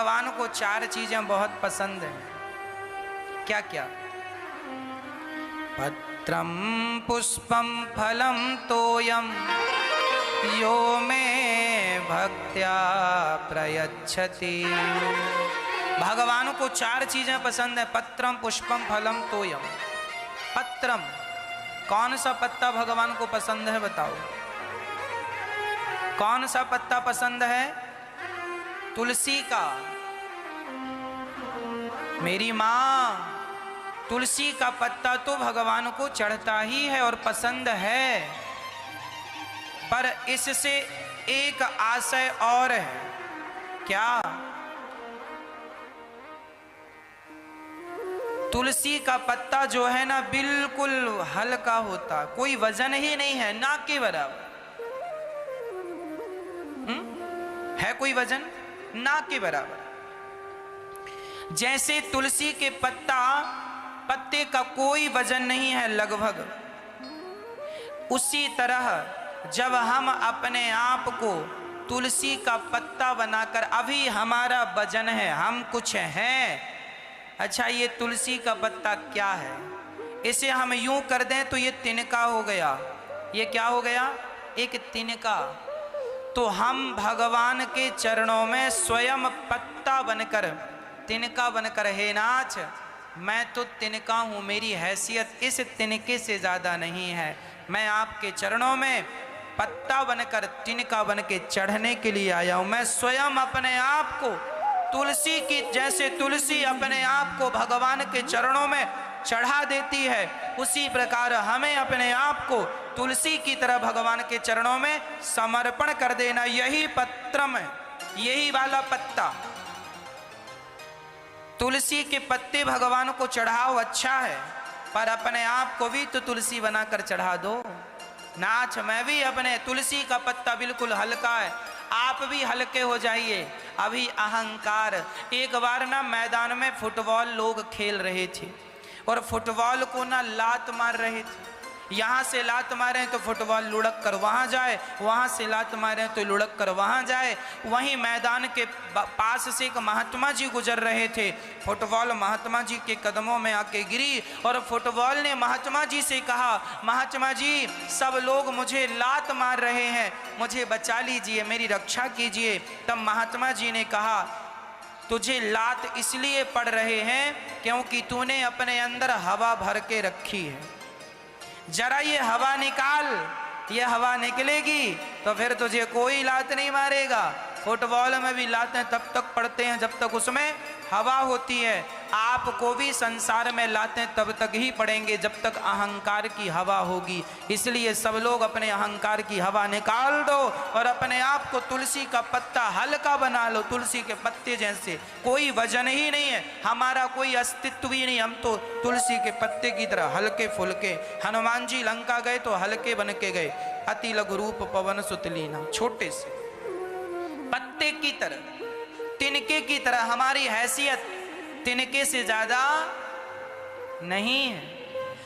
भगवान को चार चीजें बहुत पसंद हैं। क्या क्या? पत्रम पुष्पम फलम तोयम यो मे भक्त्या प्रयच्छति। भगवान को चार चीजें पसंद है। पत्रम पुष्पम फलम तोयम। पत्रम, कौन सा पत्ता भगवान को पसंद है बताओ? कौन सा पत्ता पसंद है? तुलसी का। मेरी माँ, तुलसी का पत्ता तो भगवान को चढ़ता ही है और पसंद है, पर इससे एक आशय और है। क्या? तुलसी का पत्ता जो है ना, बिल्कुल हल्का होता, कोई वजन ही नहीं है, ना के बराबर। है कोई वजन? ना के बराबर। जैसे तुलसी के पत्ते का कोई वजन नहीं है लगभग, उसी तरह जब हम अपने आप को तुलसी का पत्ता बनाकर, अभी हमारा वजन है, हम कुछ हैं। अच्छा, ये तुलसी का पत्ता क्या है? इसे हम यूं कर दें तो ये तिनका हो गया। ये क्या हो गया? एक तिनका। तो हम भगवान के चरणों में स्वयं पत्ता बनकर, तिनका बनकर, हे नाथ, मैं तो तिनका हूँ, मेरी हैसियत इस तिनके से ज़्यादा नहीं है। मैं आपके चरणों में पत्ता बनकर, तिनका बन के चढ़ने के लिए आया हूँ। मैं स्वयं अपने आप को तुलसी की, जैसे तुलसी अपने आप को भगवान के चरणों में चढ़ा देती है, उसी प्रकार हमें अपने आप को तुलसी की तरह भगवान के चरणों में समर्पण कर देना। यही पत्रम है, यही वाला पत्ता। तुलसी के पत्ते भगवान को चढ़ाओ, अच्छा है, पर अपने आप को भी तो तुलसी बनाकर चढ़ा दो। नाथ, मैं भी अपने, तुलसी का पत्ता बिल्कुल हल्का है, आप भी हल्के हो जाइए। अभी अहंकार। एक बार ना मैदान में फुटबॉल लोग खेल रहे थे और फुटबॉल को ना लात मार रहे थे। यहाँ से लात मारें तो फुटबॉल लुढ़क कर वहाँ जाए, वहाँ से लात मारें तो लुढ़क कर वहाँ जाए। वहीं मैदान के पास से एक महात्मा जी गुजर रहे थे। फुटबॉल महात्मा जी के कदमों में आके गिरी और फुटबॉल ने महात्मा जी से कहा, महात्मा जी, सब लोग मुझे लात मार रहे हैं, मुझे बचा लीजिए, मेरी रक्षा कीजिए। तब महात्मा जी ने कहा, तुझे लात इसलिए पड़ रहे हैं क्योंकि तूने अपने अंदर हवा भर के रखी है। जरा ये हवा निकाल, ये हवा निकलेगी तो फिर तुझे कोई लात नहीं मारेगा। फुटबॉल में भी लातें तब तक पड़ते हैं जब तक उसमें हवा होती है। आपको भी संसार में लातें तब तक ही पड़ेंगे जब तक अहंकार की हवा होगी। इसलिए सब लोग अपने अहंकार की हवा निकाल दो और अपने आप को तुलसी का पत्ता हल्का बना लो। तुलसी के पत्ते जैसे, कोई वजन ही नहीं है, हमारा कोई अस्तित्व ही नहीं, हम तो तुलसी के पत्ते की तरह हल्के फुल्के। हनुमान जी लंका गए तो हल्के बन के गए, अति लघु रूप पवन सुत लीना, छोटे से पत्ते की तरह, तिनके की तरह। हमारी हैसियत तिनके से ज्यादा नहीं है।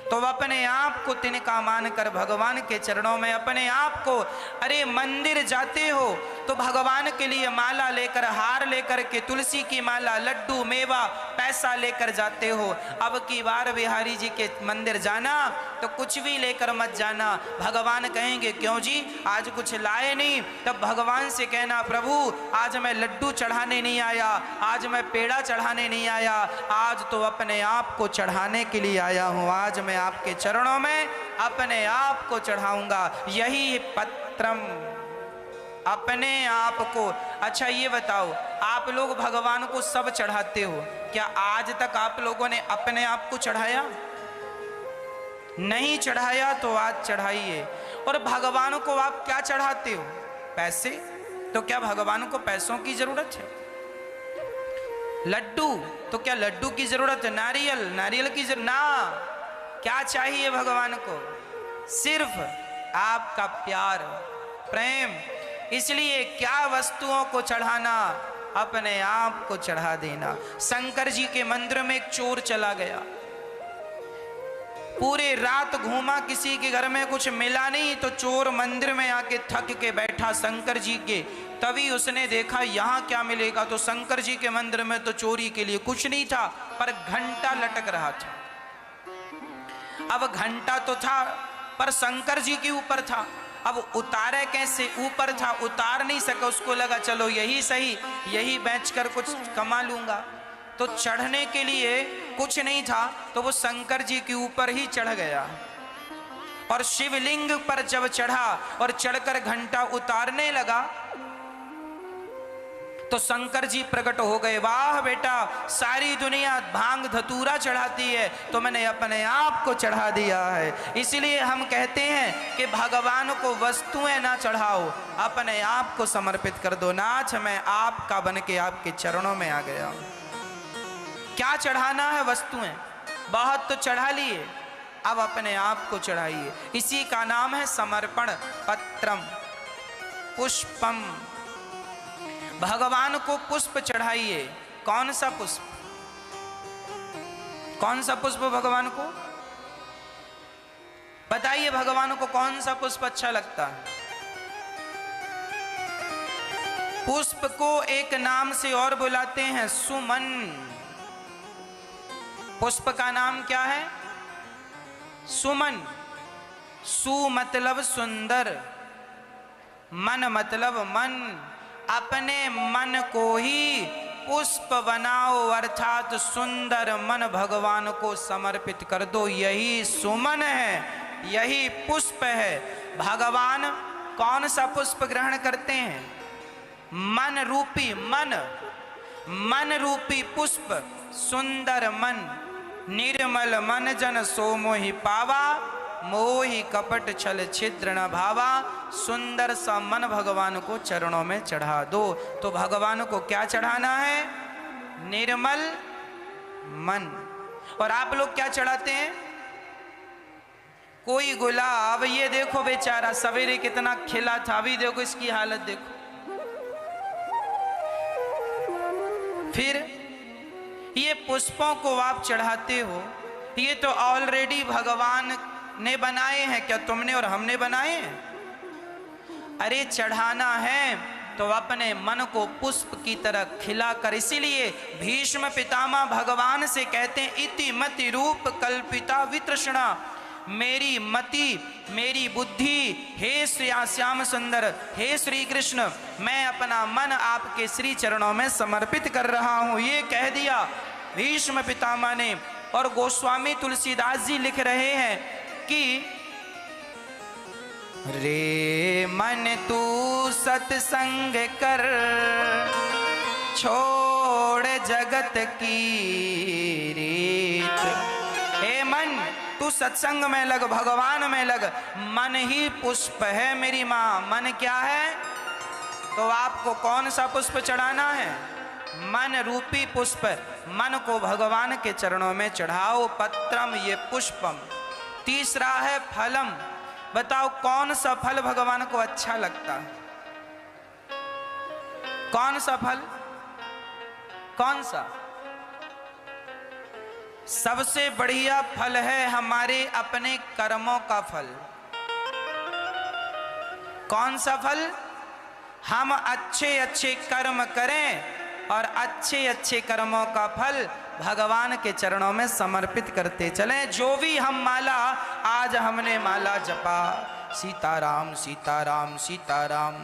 तो अपने आप को तिनका मानकर भगवान के चरणों में अपने आप को, अरे मंदिर जाते हो तो भगवान के लिए माला लेकर, हार लेकर के, तुलसी की माला, लड्डू, मेवा, पैसा लेकर जाते हो। अब की बार बिहारी जी के मंदिर जाना तो कुछ भी लेकर मत जाना। भगवान कहेंगे, क्यों जी आज कुछ लाए नहीं? तब भगवान से कहना, प्रभु आज मैं लड्डू चढ़ाने नहीं आया, आज मैं पेड़ा चढ़ाने नहीं आया, आज तो अपने आप को चढ़ाने के लिए आया हूँ। आज मैं आपके चरणों में अपने आप को चढ़ाऊंगा। यही पत्रम, अपने आप को। अच्छा ये बताओ, आप लोग भगवान को सब चढ़ाते हो, क्या आज तक आप लोगों ने अपने आप को चढ़ाया? नहीं चढ़ाया तो आज चढ़ाइए। और भगवान को आप क्या चढ़ाते हो? पैसे? तो क्या भगवान को पैसों की जरूरत है? लड्डू? तो क्या लड्डू की जरूरत है? नारियल? नारियल की जरूरत ना। क्या चाहिए भगवान को? सिर्फ आपका प्यार, प्रेम। इसलिए क्या वस्तुओं को चढ़ाना, अपने आप को चढ़ा देना। शंकर जी के मंदिर में एक चोर चला गया, पूरे रात घूमा, किसी के घर में कुछ मिला नहीं, तो चोर मंदिर में आके थक के बैठा शंकर जी के। तभी उसने देखा यहाँ क्या मिलेगा, तो शंकर जी के मंदिर में तो चोरी के लिए कुछ नहीं था, पर घंटा लटक रहा था। अब घंटा तो था पर शंकर जी के ऊपर था, अब उतारे कैसे? ऊपर था, उतार नहीं सका। उसको लगा चलो यही सही, यही बेचकर कुछ कमा लूंगा। तो चढ़ने के लिए कुछ नहीं था, तो वो शंकर जी के ऊपर ही चढ़ गया। और शिवलिंग पर जब चढ़ा और चढ़कर घंटा उतारने लगा, तो शंकर जी प्रकट हो गए। वाह बेटा, सारी दुनिया भांग धतूरा चढ़ाती है, तो मैंने अपने आप को चढ़ा दिया है। इसलिए हम कहते हैं कि भगवान को वस्तुएं ना चढ़ाओ, अपने आप को समर्पित कर दो। नाथ मैं आपका बन के आपके चरणों में आ गया हूं। क्या चढ़ाना है? वस्तुएं बहुत तो चढ़ा लिए, अब अपने आप को चढ़ाइए। इसी का नाम है समर्पण। पत्रम पुष्पम, भगवान को पुष्प चढ़ाइए। कौन सा पुष्प? कौन सा पुष्प भगवान को बताइए? भगवान को कौन सा पुष्प अच्छा लगता है? पुष्प को एक नाम से और बुलाते हैं, सुमन। पुष्प का नाम क्या है? सुमन। सु मतलब सुंदर, मन मतलब मन। अपने मन को ही पुष्प बनाओ, अर्थात सुंदर मन भगवान को समर्पित कर दो। यही सुमन है, यही पुष्प है। भगवान कौन सा पुष्प ग्रहण करते हैं? मन रूपी, मन रूपी पुष्प। सुंदर मन, निर्मल मन जन सो मोहि पावा, मोहि कपट छल छिद्र न भावा। सुंदर सा मन भगवान को चरणों में चढ़ा दो। तो भगवान को क्या चढ़ाना है? निर्मल मन। और आप लोग क्या चढ़ाते हैं? कोई गुलाब, ये देखो बेचारा सवेरे कितना खिला था, अभी देखो इसकी हालत देखो। फिर ये पुष्पों को आप चढ़ाते हो, ये तो ऑलरेडी भगवान ने बनाए हैं। क्या तुमने और हमने बनाए हैं? अरे चढ़ाना है तो अपने मन को पुष्प की तरह खिलाकर। इसीलिए भीष्म पितामह भगवान से कहते हैं, इति मति रूप कल्पिता वितृष्णा। मेरी मति, मेरी बुद्धि, हे श्याम सुंदर, हे श्री कृष्ण, मैं अपना मन आपके श्री चरणों में समर्पित कर रहा हूं। ये कह दिया भीष्म पितामह ने। और गोस्वामी तुलसीदास जी लिख रहे हैं कि रे मन तू सत्संग कर, छोड़ जगत की रीत। हे मन, तू सत्संग में लग, भगवान में लग। मन ही पुष्प है मेरी माँ। मन क्या है? तो आपको कौन सा पुष्प चढ़ाना है? मन रूपी पुष्प। मन को भगवान के चरणों में चढ़ाओ। पत्रम, ये पुष्पम। तीसरा है फलम। बताओ कौन सा फल भगवान को अच्छा लगता है? कौन सा फल? कौन सा? सबसे बढ़िया फल है हमारे अपने कर्मों का फल। कौन सा फल? हम अच्छे अच्छे कर्म करें और अच्छे अच्छे कर्मों का फल भगवान के चरणों में समर्पित करते चलें। जो भी हम माला, आज हमने माला जपा सीताराम सीताराम सीताराम,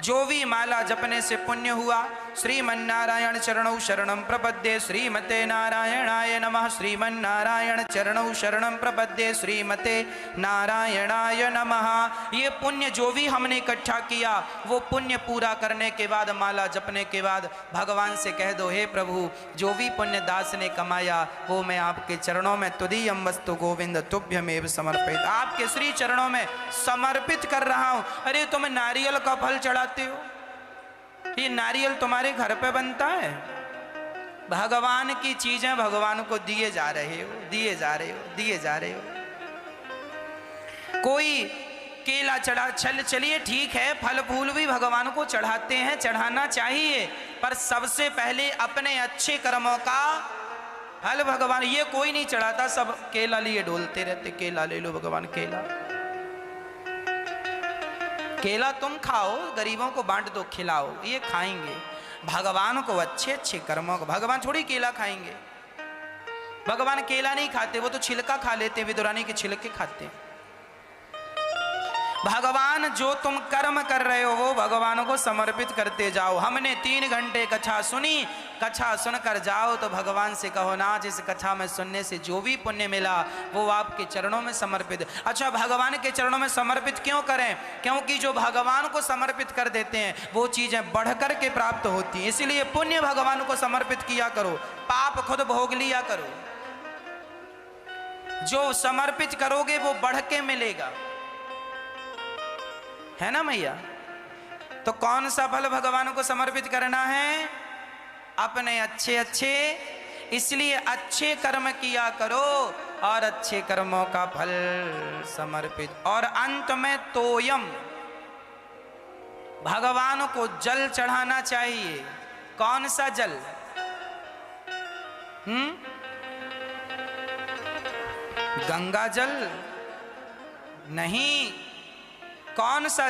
जो भी माला जपने से पुण्य हुआ, श्रीमन्नारायण चरणौ शरणं प्रपद्ये, श्रीमते नारायणाय नमः। श्रीमन्नारायण चरणौ शरणं प्रपद्ये, श्रीमते नारायणाय नमः। ये पुण्य जो भी हमने इकट्ठा किया, वो पुण्य पूरा करने के बाद, माला जपने के बाद भगवान से कह दो, हे प्रभु, जो भी पुण्य दास ने कमाया वो मैं आपके चरणों में तुदीयम वस्तु गोविंद तुभ्यमेव समर्पित, आपके श्री चरणों में समर्पित कर रहा हूं। अरे तुम नारियल का फल चढ़ाते हो, ये नारियल तुम्हारे घर पे बनता है? भगवान की चीजें भगवान को दिए जा रहे हो, दिए जा रहे हो, दिए जा रहे हो। कोई केला चढ़ा, चलिए ठीक है, फल फूल भी भगवान को चढ़ाते हैं, चढ़ाना चाहिए, पर सबसे पहले अपने अच्छे कर्मों का फल भगवान, ये कोई नहीं चढ़ाता, सब केला लिए डोलते रहते, केला ले लो भगवान, केला। केला तुम खाओ, गरीबों को बांट दो, खिलाओ, ये खाएंगे। भगवान को अच्छे अच्छे कर्मों को, भगवान थोड़ी केला खाएंगे, भगवान केला नहीं खाते, वो तो छिलका खा लेते, विदुरानी के छिलके खाते। भगवान जो तुम कर्म कर रहे हो वो भगवान को समर्पित करते जाओ। हमने 3 घंटे कथा सुनी, कथा सुनकर जाओ तो भगवान से कहो ना, जिस कथा में सुनने से जो भी पुण्य मिला वो आपके चरणों में समर्पित। अच्छा, भगवान के चरणों में समर्पित क्यों करें? क्योंकि जो भगवान को समर्पित कर देते हैं वो चीजें बढ़कर के प्राप्त होती हैं, इसलिए पुण्य भगवान को समर्पित किया करो, पाप खुद भोग लिया करो। जो समर्पित करोगे वो बढ़ के मिलेगा, है ना मैया? तो कौन सा फल भगवान को समर्पित करना है? अपने अच्छे अच्छे, इसलिए अच्छे कर्म किया करो और अच्छे कर्मों का फल समर्पित। और अंत में तोयम, भगवान को जल चढ़ाना चाहिए। कौन सा जल? गंगा जल नहीं, कौन सा?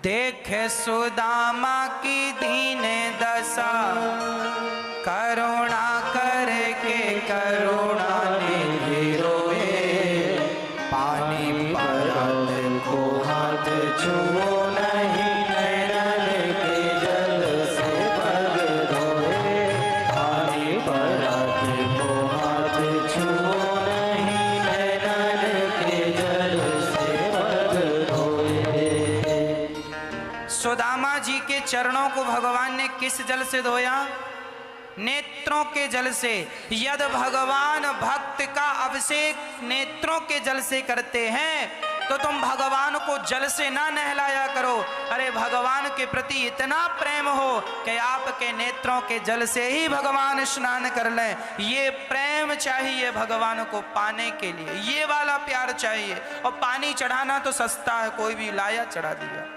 देखे सुदामा की दीन दशा, करुणा करके करुणा निधि रोए, पानी परत को हाथ छुओ नहीं, नैनन के जल से पग धोए, पानी परत को हाथ छुओ नहीं, नैनन के जल से पग धोए। सुदामा जी के चरणों को भगवान ने किस जल से धोया? नेत्रों के जल से। यदि भगवान भक्त का अभिषेक नेत्रों के जल से करते हैं तो तुम भगवान को जल से ना नहलाया करो। अरे भगवान के प्रति इतना प्रेम हो कि आपके नेत्रों के जल से ही भगवान स्नान कर लें। ये प्रेम चाहिए भगवान को पाने के लिए, ये वाला प्यार चाहिए। और पानी चढ़ाना तो सस्ता है, कोई भी लाया चढ़ा दिया।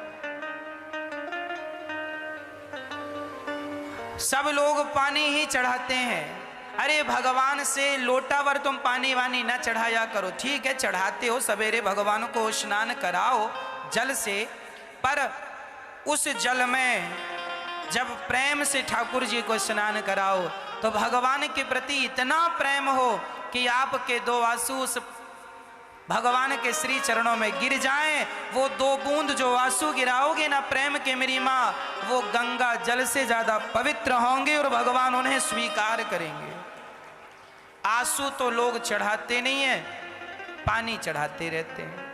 सब लोग पानी ही चढ़ाते हैं। अरे भगवान से लोटा भर तुम पानी वानी न चढ़ाया करो, ठीक है चढ़ाते हो, सवेरे भगवान को स्नान कराओ जल से, पर उस जल में जब प्रेम से ठाकुर जी को स्नान कराओ तो भगवान के प्रति इतना प्रेम हो कि आपके 2 आंसू उस भगवान के श्री चरणों में गिर जाएं। वो 2 बूंद जो आंसू गिराओगे ना प्रेम के मेरी माँ, वो गंगा जल से ज्यादा पवित्र होंगे और भगवान उन्हें स्वीकार करेंगे। आंसू तो लोग चढ़ाते नहीं है, पानी चढ़ाते रहते हैं।